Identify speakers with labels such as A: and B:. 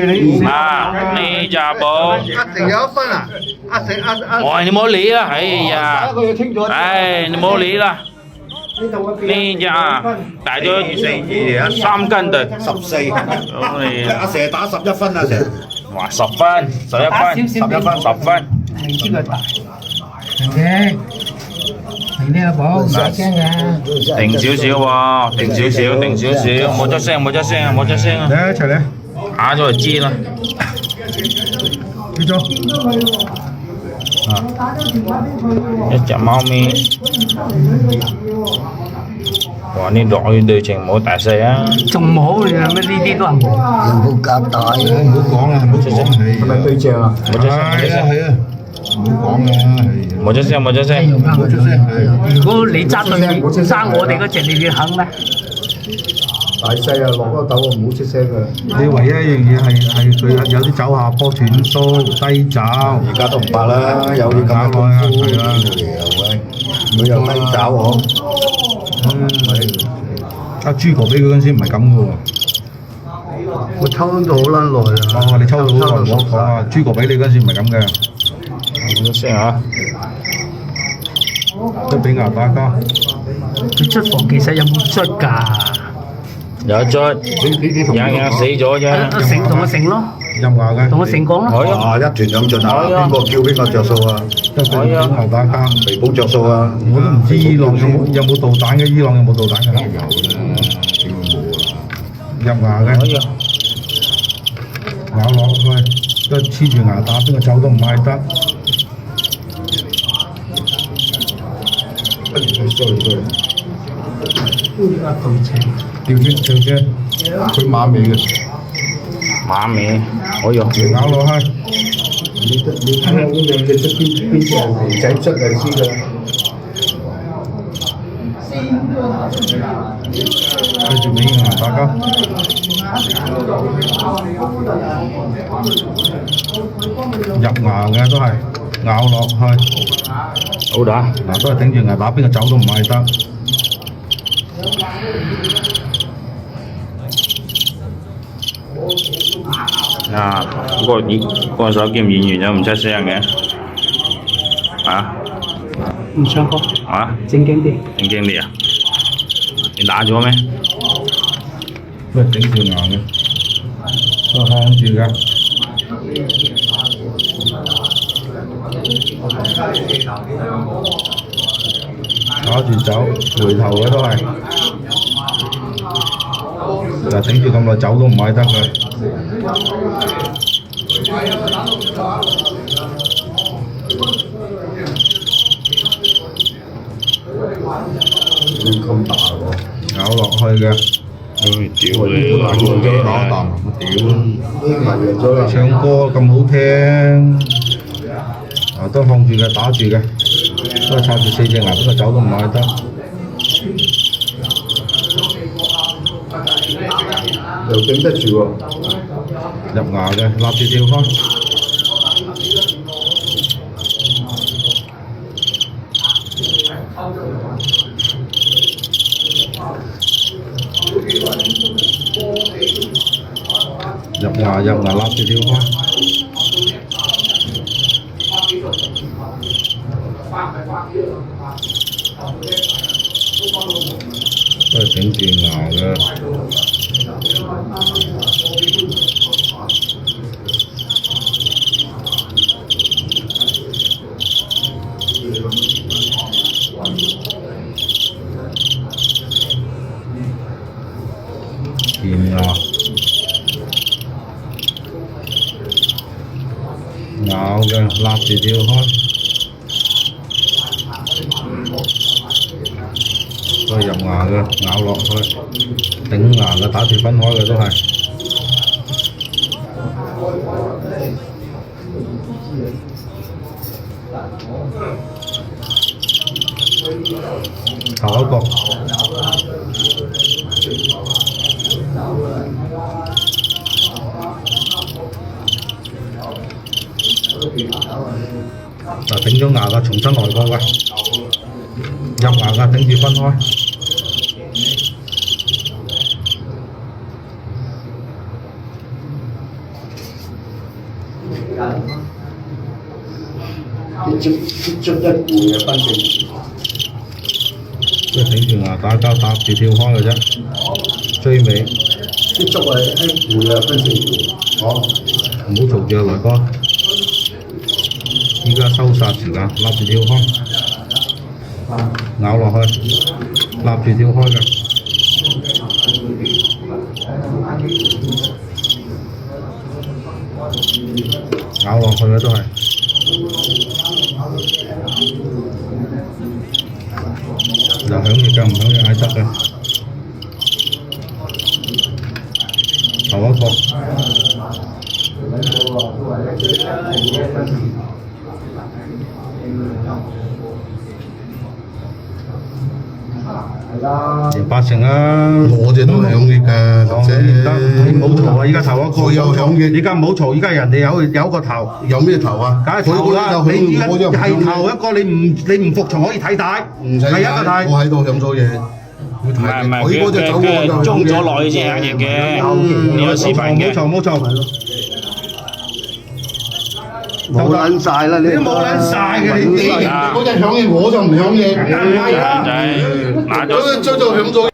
A: 嗱，呢隻寶，
B: 一定有一分啊！
A: 喂，你唔好理啦，哎呀，唉，你唔好理啦。呢隻啊，大咗3斤對
C: 14。
A: 咁你
C: 阿蛇打11分啊，蛇。
A: 哇10分、11分、11分、10分。
D: 呢個大，停啲阿寶，唔使驚㗎。
A: 定少少喎，定少少，定少少，冇出聲，冇出聲啊，冇出聲啊！
B: 嚟一齊嚟，
A: 打咗就知啦。
B: 記住。
A: 一隻貓咪，哇！呢落去對情冇大細啊！
D: 仲冇你啊？咩呢啲都係冇。
C: 冇夾大啊！
B: 唔好講啦，唔好講，係咪對正啊？
A: 冇出聲，冇出聲，
B: 係啊，唔好講啦，係。
A: 冇出聲，冇出聲。
B: 唔好出聲，係。
D: 如果你揸我哋嗰隻，你肯咩？
B: 大細啊，落嗰豆唔好出聲㗎。你唯一一樣嘢係佢有啲走下坡斷須低爪，
C: 而家都唔怕啦，有啲咁嘅功夫，係啦，佢又低爪喎。
B: 阿豬哥俾佢嗰陣時唔係咁嘅喎。我抽到好撚耐啊！哦，你抽到好耐，唔好講啊！豬哥俾你嗰陣時唔係咁嘅。
A: 冇出聲嚇。
B: 都俾牙打交。
D: 佢出房其實有冇出㗎？
A: 有捽，硬死咗啫。
D: 成同我成咯，
B: 入牙嘅。
D: 同我成講咯。
A: 可以啊，
C: 啊，一團兩盡啊！邊個叫邊個着數啊？
B: 都俾牙打交。
C: 彌補着數啊！
B: 我都唔知伊朗有冇導彈嘅，伊朗有冇導彈嘅？
C: 有啦，點會冇啊？
B: 入牙嘅。
A: 可以啊。
B: 咬落去，都黐住牙打，邊個走都唔嗌得。sorry。調轉，佢馬尾嘅。
A: 馬尾，可以啊。
B: 咬落去。你睇下嗰兩隻出邊隻係肥仔出嚟先㗎。跟住尾牙打交。入牙嘅都係咬落去。
A: 好打。
B: 嗱，都係頂住牙打，邊個走都唔嗌得。
A: 啊，個手劍演完咗唔出聲嘅，啊？
D: 唔唱歌。
A: 啊？
D: 正經啲。
A: 正經啲啊？你打咗咩？
B: 都係頂住牙嘅，都係看住㗎。打住走，回頭嘅都係。嗱，頂住咁耐走都唔嗌得嘅。咁大喎！咬落去嘅。
A: 屌你！
B: 唱歌咁好聽，啊都控住嘅，打住嘅，都係插住4隻牙，邊個走都唔嗌得。又頂得住喎，入牙嘅，立住跳開。入牙，立住跳開。都係頂住牙嘅。掂牙，咬嘅，立住跳開。都係入牙嘅，咬落去，頂牙嘅，打住分開嘅都係。頭一個。嗱，頂咗牙嘅，重新來過嘅，入牙嘅，頂住分開。
C: 一戶嘅分正，
B: 即係頂住牙打交搭住跳開嘅啫，追尾。
C: 啲粥係一戶嘅分正戶，好，
B: 唔好嘈住啊，來哥！依家收殺時間，立住跳開，咬落去，立住跳開嘅。咬落去嘅都係。又響翼嘅，唔響翼嗌得嘅。頭一個。贏八成啊！
C: 我隻都響翼㗎，
B: 講你唔得，你唔好嘈啊！依家頭一個，
C: 佢有響翼，
B: 依家唔好嘈，依家人哋有個頭，
C: 有咩頭啊？
B: 梗係頭啦！你依家係頭一個，你唔服從可以睇帶，
C: 唔使
B: 係一個睇。
C: 我喺度響咗嘢。
A: 唔係，
C: 佢嗰隻走
A: 佢中咗落去先響翼嘅，呢個視頻嘅。
B: 冇嘈。
C: 冇撚晒啦！你
B: 都冇撚晒嘅，你
C: 嗰隻響翼我就唔響翼，
A: 係啊，就係拿咗。
C: 嗰隻響咗。